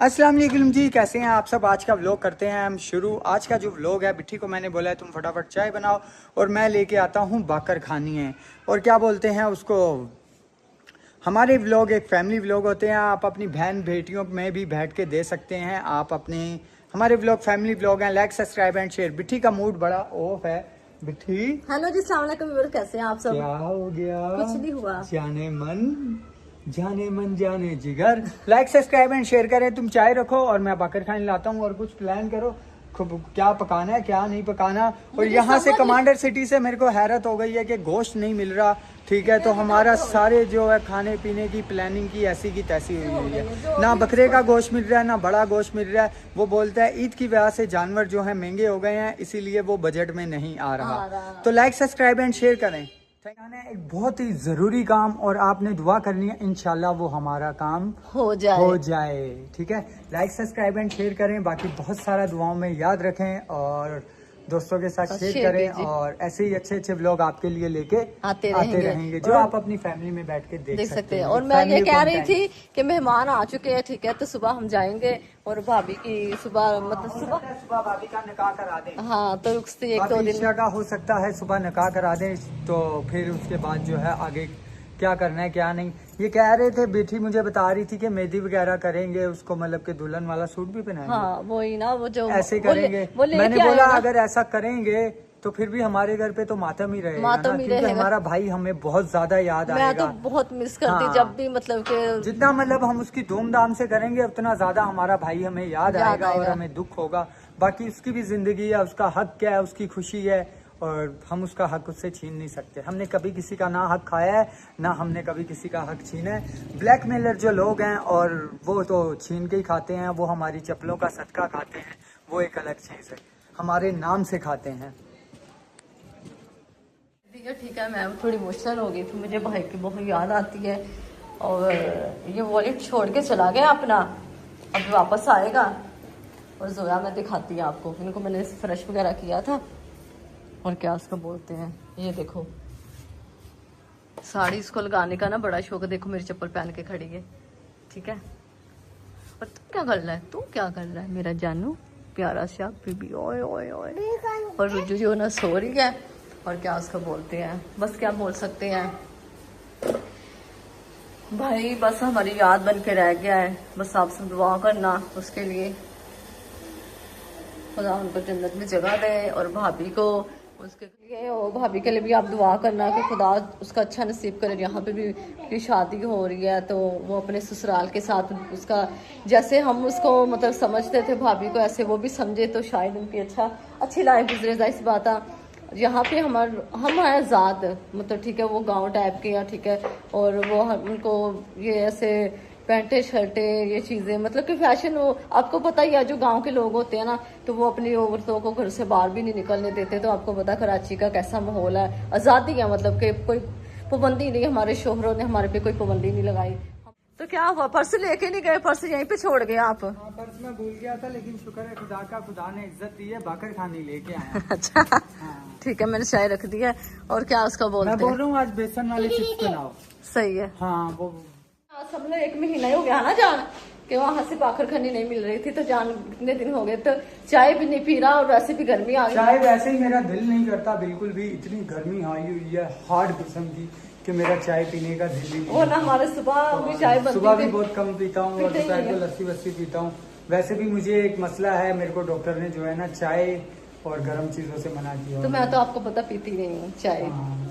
अस्सलाम वालेकुम जी, कैसे हैं आप सब। आज का व्लॉग करते हैं हम शुरू। आज का जो व्लॉग है, बिट्ठी को मैंने बोला है तुम फटाफट चाय बनाओ और मैं लेके आता हूँ बाकर खानी है। और क्या बोलते हैं उसको, हमारे व्लॉग एक फैमिली व्लॉग होते हैं। आप अपनी बहन बेटियों में भी बैठ के दे सकते हैं। आप अपने हमारे व्लॉग फैमिली व्लॉग हैं। Like subscribe and share. Bitthi का मूड बड़ा ऑफ है। बिट्ठी हेलो जी, अस्सलाम वालेकुम व्यूअर्स, कैसे हैं आप सब। क्या हो गया? कुछ नहीं हुआ। जाने मन जाने जिगर। लाइक सब्सक्राइब एंड शेयर करें। तुम चाय रखो और मैं बाकर खाने लाता हूँ और कुछ प्लान करो क्या पकाना है क्या नहीं पकाना। और यहाँ से कमांडर सिटी से मेरे को हैरत हो गई है कि गोश्त नहीं मिल रहा। ठीक है, तो हमारा सारे जो है खाने पीने की प्लानिंग की ऐसी की तैसी हुई है। ना बकरे का गोश्त मिल रहा है ना बड़ा गोश्त मिल रहा है। वो बोलता है ईद की वजह से जानवर जो है महंगे हो गए हैं, इसीलिए वो बजट में नहीं आ रहा। तो लाइक सब्सक्राइब एंड शेयर करें। एक बहुत ही जरूरी काम और आपने दुआ करनी है, इंशाल्लाह वो हमारा काम हो जाए। ठीक है, लाइक सब्सक्राइब एंड शेयर करें। बाकी बहुत सारा दुआओं में याद रखें और दोस्तों के साथ शेयर करें। और ऐसे ही अच्छे अच्छे व्लॉग आपके लिए लेके आते रहेंगे जो आप अपनी फैमिली में बैठ के देख सकते हैं। और मैं ये कह रही थी कि मेहमान आ चुके हैं, ठीक है, तो सुबह हम जाएंगे और भाभी की सुबह मतलब सुबह भाभी का निकाह करा दें। हाँ, तो रुकती 1-2 दिन का हो सकता है, सुबह निकाह करा दें तो फिर उसके बाद जो है आगे क्या करना है क्या नहीं। ये कह रहे थे, बेटी मुझे बता रही थी कि मेहंदी वगैरह करेंगे उसको, मतलब कि दुल्हन वाला सूट भी पहनाएंगे। हाँ, वही ना, वो जो ऐसे करेंगे। मैंने बोला अगर ऐसा करेंगे तो फिर भी हमारे घर पे तो मातम ही रहेगा ना, क्योंकि हमारा भाई हमें बहुत ज्यादा याद आएगा। मैं तो बहुत मिस करती। हाँ। जब भी मतलब कि जितना मतलब हम उसकी धूमधाम से करेंगे उतना ज्यादा हमारा भाई हमें याद आएगा और हमें दुख होगा। बाकी उसकी भी जिंदगी है, उसका हक क्या है, उसकी खुशी है और हम उसका हक उससे छीन नहीं सकते। हमने कभी किसी का ना हक खाया है ना हमने कभी किसी का हक छीना है। ब्लैकमेलर जो लोग हैं और वो तो छीन के ही खाते हैं, वो हमारी चप्पलों का सदका खाते हैं, वो एक अलग चीज़ है, हमारे नाम से खाते हैं। ठीक है, मैं थोड़ी इमोशनल हो गई थी, मुझे भाई की बहुत याद आती है। और ये वॉलेट छोड़ के चला गया अपना, अब वापस आएगा। और जोया मैं दिखाती हूँ आपको, इनको मैंने फ्रेश वगैरह किया था। और क्या उसको बोलते हैं, ये देखो साड़ी इसको लगाने का ना बड़ा शौक है। देखो मेरी चप्पल पहन के खड़ी है, ठीक है। और तू क्या कर रहा है, तू क्या कर रहा है मेरा जानू प्यारा सा बीबी। ओए ओए ओए। और रुजू जो ना सो रही है। और क्या उसको बोलते हैं, बस क्या बोल सकते हैं भाई, बस हमारी याद बन के रह गया है। बस आप सब दुआ करना उसके लिए, खुदा उनको जन्नत में जगह दे। और भाभी को उसके लिए और भाभी के लिए भी आप दुआ करना कि खुदा उसका अच्छा नसीब करे। यहाँ पे भी की शादी हो रही है तो वो अपने ससुराल के साथ उसका, जैसे हम उसको मतलब समझते थे भाभी को, ऐसे वो भी समझे तो शायद उनकी अच्छी लाइफ गुजरे। जाहिर सी बात है, यहाँ पे हम हैं आज़ाद, मतलब ठीक है, वो गांव टाइप के हैं, ठीक है। और वो उनको ये ऐसे पैंटे शर्टे ये चीज़ें मतलब कि फैशन, वो आपको पता ही है, जो गांव के लोग होते हैं ना, तो वो अपनी औरतों को घर से बाहर भी नहीं निकलने देते। तो आपको पता कराची का कैसा माहौल है, आज़ादी है, मतलब कि कोई पाबंदी नहीं, हमारे शोहरों ने हमारे पे कोई पाबंदी नहीं लगाई। तो क्या हुआ, पर्स लेके नहीं गए, पर्स यहीं पे छोड़ गए आप? पर्स में भूल गया था, लेकिन शुक्र है खुदा का, खुदा ने इज्जत दी है, बाकर खाने लेके आया। अच्छा, ठीक है, मैंने चाय रख दी है। और क्या उसका बोलते हैं, मैं बोल रहा हूँ आज बेसन वाले चिप्स बनाओ। सही है। हाँ, वो सब लोग 1 महीना ही हो गया ना जान कि वहाँ से बाकर खनी नहीं मिल रही थी, तो जान कितने दिन हो गए, तो चाय भी नहीं पी रहा और वैसे भी गर्मी आ गई। चाय वैसे ही मेरा दिल नहीं करता बिल्कुल भी, इतनी गर्मी आई हुई है हार्ड किस्म की कि मेरा चाय पीने का दिल ही नहीं। वो ना हमारे सुबह भी चाय बनती, सुबह भी बहुत कम पीता हूँ और दोपहर को लस्सी वस्सी पीता हूँ। वैसे भी मुझे एक मसला है, मेरे को डॉक्टर ने जो है ना चाय और गर्म चीजों से मना किया। तो मैं तो आपको पता पीती नहीं हूँ चाय।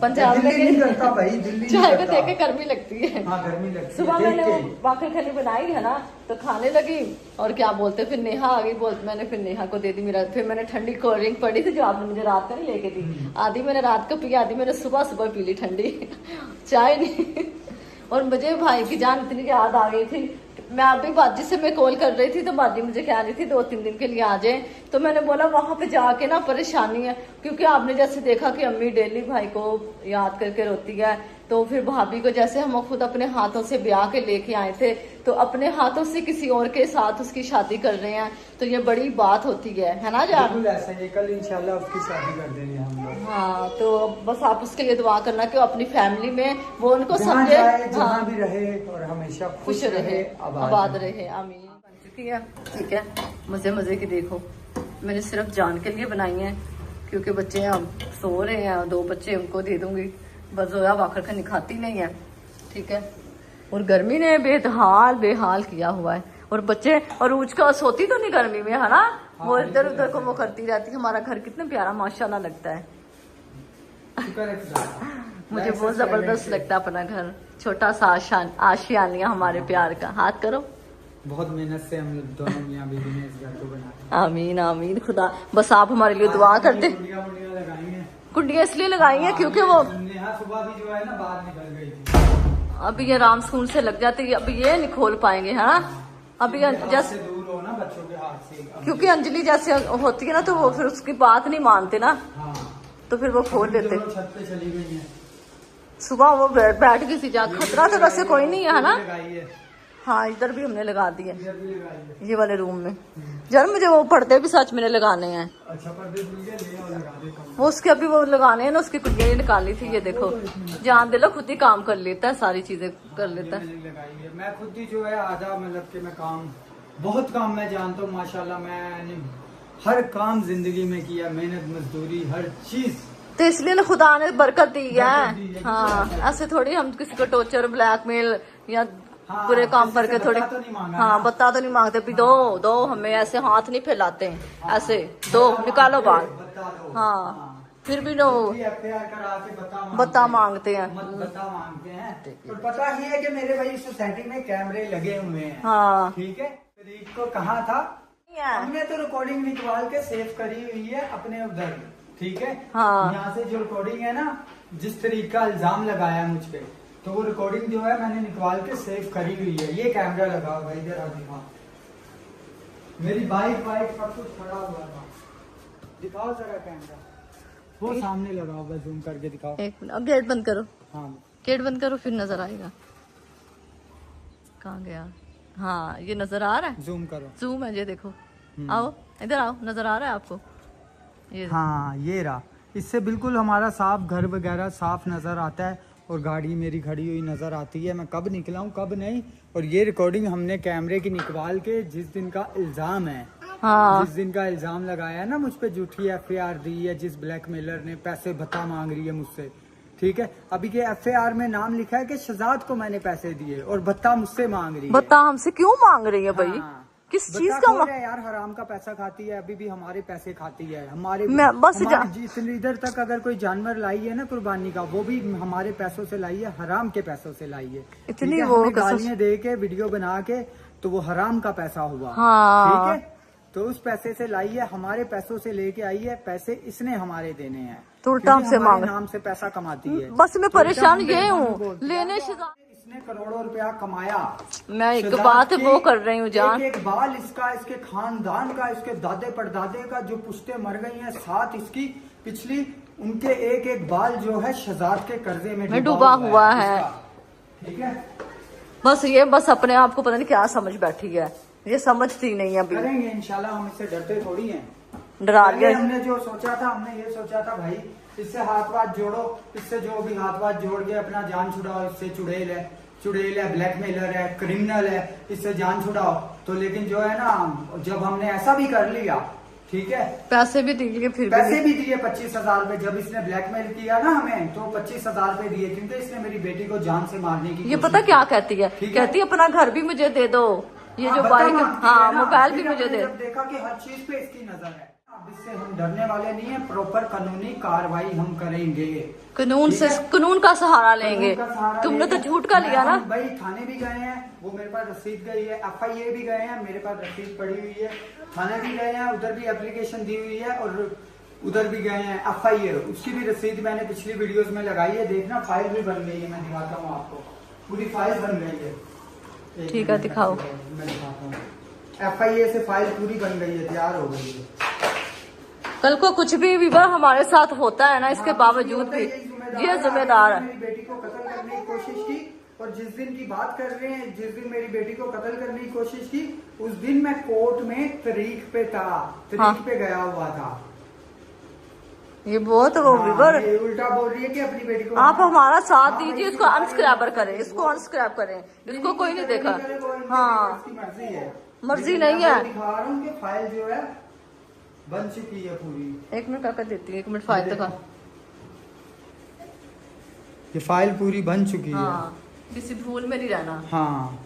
पंजाब में नहीं करता भाई, दिल्ली चाय को देख के गर्मी लगती है। हाँ, गर्मी लगती है। सुबह मैंने वो बाकर खनी बनाई है ना, तो खाने लगी और क्या बोलते, फिर नेहा आ गई, बोलते मैंने फिर नेहा को दे दी। मेरा फिर मैंने ठंडी कोल्ड ड्रिंक पड़ी थी जो आपने मुझे रात को नहीं लेके दी, आधी मैंने रात को पी, आधी मैंने सुबह पी ली ठंडी चाय नहीं। और मुझे भाई की जान इतनी याद आ गई थी। मैं अभी बाजी से मैं कॉल कर रही थी तो बाजी मुझे कह रही थी 2-3 दिन के लिए आ जाए, तो मैंने बोला वहां पे जाके ना परेशानी है, क्योंकि आपने जैसे देखा कि अम्मी डेली भाई को याद करके रोती है, तो फिर भाभी को जैसे हम खुद अपने हाथों से ब्याह के लेके आए थे, तो अपने हाथों से किसी और के साथ उसकी शादी कर रहे हैं, तो ये बड़ी बात होती है ना जान। बिल्कुल ऐसा ही, कल इंशाल्लाह उसकी शादी कर देंगे हम लोग। हाँ, तो बस आप उसके लिए दुआ करना कि अपनी फैमिली में वो उनको समझे, जहाँ भी रहे और हमेशा खुश रहे, आबाद रहे, आमीन। की है, ठीक है। मजे मजे की देखो, मैंने सिर्फ जान के लिए बनाई है क्योंकि बच्चे अब सो रहे हैं, 2 बच्चे उनको दे दूंगी, बस जोया वाकर खानी खाती नहीं है, ठीक है। और गर्मी ने बेहाल किया हुआ है, और बच्चे और उचका सोती तो नहीं गर्मी में, है ना, वो इधर उधर को वो करती रहती है। हमारा घर कितना प्यारा माशाल्लाह लगता है। मुझे बहुत जबरदस्त लगता है अपना घर, छोटा सा आशियानिया हमारे प्यार का। हाथ करो। बहुत मेहनत से हम दोनों मियां बीवी ने इस घर को बनाया। आमीन आमीन। खुदा बस आप हमारे लिए दुआ करते। कुंडियाँ इसलिए लगाई हैं क्योंकि वो सुबह भी जो है ना बाहर निकल गई थी। अभी ये आराम सुकून से लग जाते, अभी ये नहीं खोल पाएंगे, है ना। अभी जैसे दूर हो ना बच्चों के हाथ से, क्योंकि अंजलि जैसे होती है ना, तो वो फिर उसकी बात नहीं मानते ना, तो फिर वो खोल लेते। छत पे चली गई है, सुबह वो बैठ गई थी जा, खतरा तो वैसे कोई नहीं है ना। हाँ, इधर भी हमने लगा दिए, ये वाले रूम में। यार मुझे वो पर्दे भी सच मैंने लगाने हैं। अच्छा, पर्दे वो उसके अभी वो लगाने हैं ना, उसकी कुंडियाँ निकाली थी। ये देखो, जान दे लो, खुद ही काम कर लेता है, सारी चीजें कर लेता है। मैं खुद ही जो है आधा मतलब कि मैं काम, बहुत काम मैं जानता हूँ माशाल्लाह। मैंने हर काम जिंदगी में किया, मेहनत मजदूरी हर चीज, तो इसलिए ना खुदा ने बरकत दी है। हाँ, ऐसे थोड़ी हम किसी को टॉर्चर ब्लैकमेल या पूरे काम करके थोड़ी, हाँ बता तो नहीं मांगते, भी दो हमें ऐसे हाथ नहीं फैलाते हैं, ऐसे दो निकालो बाहर। हाँ, फिर भी नो बता मांगते हैं। और पता ही है कि मेरे भाई सोसाइटी में कैमरे लगे हुए हैं। हाँ, ठीक है। तरीक को कहा था, हमने तो रिकॉर्डिंग निकाल के सेव करी हुई है अपने उधर, ठीक है। हाँ, यहाँ से जो रिकॉर्डिंग है ना, जिस तरीके का इल्जाम लगाया मुझ पे, तो वो रिकॉर्डिंग जो है मैंने निकाल के सेव करी हुई है। ये कैमरा लगा हुआ है इधर, अभी हाँ मेरी बाइक सब कुछ खड़ा हुआ था। दिखाओ जरा कैमरा, वो सामने लगा हुआ, जूम करके दिखाओ। एक मिनट, अब गेट बंद करो। हाँ, गेट बंद करो, फिर नजर आएगा। कहाँ गया? हाँ, ये नजर आ रहा है, जूम करो, जूम है, ये देखो। आओ इधर आओ, नजर आ रहा है आपको? ये हाँ, ये रहा। इससे बिल्कुल हमारा साफ घर वगैरह साफ नजर आता है, और गाड़ी मेरी खड़ी हुई नजर आती है, मैं कब निकला हूँ कब नहीं। और ये रिकॉर्डिंग हमने कैमरे की निकाल के, जिस दिन का इल्जाम है, हाँ, जिस दिन का इल्जाम लगाया है ना मुझ पे, झूठी FAR दी है, जिस ब्लैकमेलर ने पैसे भत्ता मांग रही है मुझसे, ठीक है। अभी के FAR में नाम लिखा है कि शहजाद को मैंने पैसे दिए और भत्ता मुझसे मांग रही है। भत्ता हमसे क्यों मांग रही है भाई? हाँ, किस चीज का? यार हराम का पैसा खाती है, अभी भी हमारे पैसे खाती है। हमारे बस इधर तक अगर कोई जानवर लाई है ना कुर्बानी का, वो भी हमारे पैसों से लाई है, हराम के पैसों से लाई है। इतनी वो गालियां दे के वीडियो बना के, तो वो हराम का पैसा हुआ। हाँ, ठीक है, तो उस पैसे से लाई है, हमारे पैसों से लेके आई है, पैसे इसने हमारे देने हैं, तो उल्टा हमसे मांग, नाम से पैसा कमाती है। बस मैं परेशान ये हूँ लेने से। इसने करोड़ों रुपया कमाया। मैं एक बात वो कर रही हूँ जान, एक बाल इसका, इसके खानदान का, इसके दादे परदादे का जो पुश्ते मर गई हैं, साथ इसकी पिछली, उनके एक बाल जो है शहजाद के कर्जे में डूबा हुआ है। ठीक है, बस अपने आप को पता नहीं क्या समझ बैठी है, ये समझती नहीं है। अभी करेंगे इंशाल्लाह, हम इससे डरते थोड़ी हैं। डरा लिया हमने जो सोचा था, हमने ये सोचा था भाई इससे हाथ वाथ जोड़ो, इससे जो भी हाथ वाथ जोड़ के अपना जान छुड़ाओ, इससे चुड़ैल है, ब्लैकमेलर है, क्रिमिनल है, इससे जान छुड़ाओ। तो लेकिन जो है ना, जब हमने ऐसा भी कर लिया, ठीक है, पैसे भी दिए, फिर पैसे भी दिए 25,000 रुपए। जब इसने ब्लैकमेल किया ना हमें, तो 25,000 रुपए दिए, क्योंकि इसने मेरी बेटी को जान से मारने की। ये पता क्या कहती है? कहती है अपना घर भी मुझे दे दो, ये जो बाइक, हाँ मोबाइल भी मुझे दे। देखा कि हर चीज पे इसकी नजर है। अब इससे हम डरने वाले नहीं है, प्रॉपर कानूनी कार्रवाई हम करेंगे, कानून का सहारा लेंगे। तुमने तो झूठ का लिया ना भाई। थाने भी गए हैं, वो मेरे पास रसीद गई है, FIA भी गए हैं, मेरे पास रसीद पड़ी हुई है। थाने भी गए हैं, उधर भी एप्लीकेशन दी हुई है, और उधर भी गए हैं FIA, उसकी भी रसीद मैंने पिछली वीडियोस में लगाई है, देखना फाइल भी बन गई है। मैं दिखाता हूँ आपको, पूरी फाइल बन गई है। ठीक है, दिखाओ। मैं दिखाता हूँ, FIA से फाइल पूरी बन गई है, तैयार हो गई है। कल को कुछ भी विवाह हमारे साथ होता है ना, इसके बावजूद भी ये जिम्मेदार है। मेरी बेटी को कत्ल करने की कोशिश की, और जिस दिन की बात कर रहे हैं, जिस दिन मेरी बेटी को कत्ल करने की कोशिश की, उस दिन मैं कोर्ट में तारीख पे था, तारीख पे गया हुआ था। ये बहुत वो विवर उल्टा बोल रही है कि अपनी बेटी को। आप हमारा साथ दीजिए, इसको अनस्क्रैबर करें, इसको अनस्क्रैब करें, इसको कोई नहीं देखा। हाँ, मर्जी नहीं है। दिखा रहा हूँ कि फाइल जो है बन चुकी है पूरी। 1 मिनट काका देती है, 1 मिनट फाइल दिखा। ये फाइल पूरी बन चुकी है। हाँ, किसी भूल में नहीं रहना। हाँ,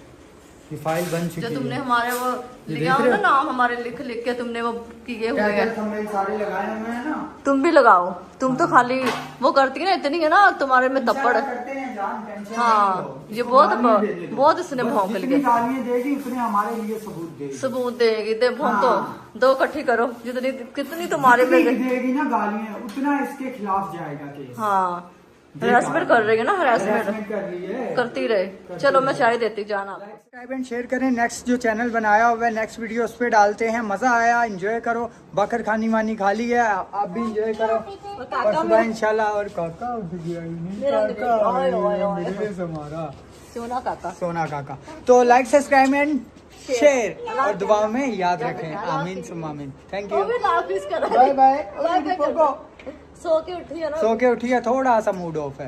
ये फाइल बन चुकी जो है। तुमने हमारे वो ये लिया देख हो रहे ना, हो? नाम हमारे लिख लिख के तुमने वो किए हुए हैं। थंबनेल सारे लगाए हुए हैं ना। तुम भी लगाओ, तुम तो खाली वो करती है ना, इतनी है ना तुम्हारे में तप्पड़। करते हैं जान, टेंशन हाँ, नहीं लो। ये इसको बहुत गालियां देने दो। बहुत इसने बस भौंक जितनी लिए। गालियां देगी उतने हमारे लिए सबूत देगी। सबूत देगी, दे भौंक तो हाँ। 2 इकट्ठी करो, जितनी कितनी तुम्हारे में। जितनी देगी ना गालियां उतना इसके खिलाफ जाएगा केस। हाँ, हरासमेंट कर रही है ना, हरासमेंट कर रही है। करती रहे। चलो मैं चाय देती जाना। सब्सक्राइब एंड शेयर करें। नेक्स्ट जो चैनल बनाया हुआ है नेक्स्ट वीडियो उस पर डालते हैं। मजा आया, एंजॉय करो। बकर खानी वानी खा ली है, आप भी एंजॉय करो। और सुबह इंशाल्लाह। और काका उठ गया हमारा सोना काका। सोना काका। तो लाइक सब्सक्राइब एंड शेयर और दुआ में याद रखें। आमीन सुम आमीन। Thank you. Bye bye. सो के उठी है ना। सो के उठी है, थोड़ा सा मूड ऑफ है।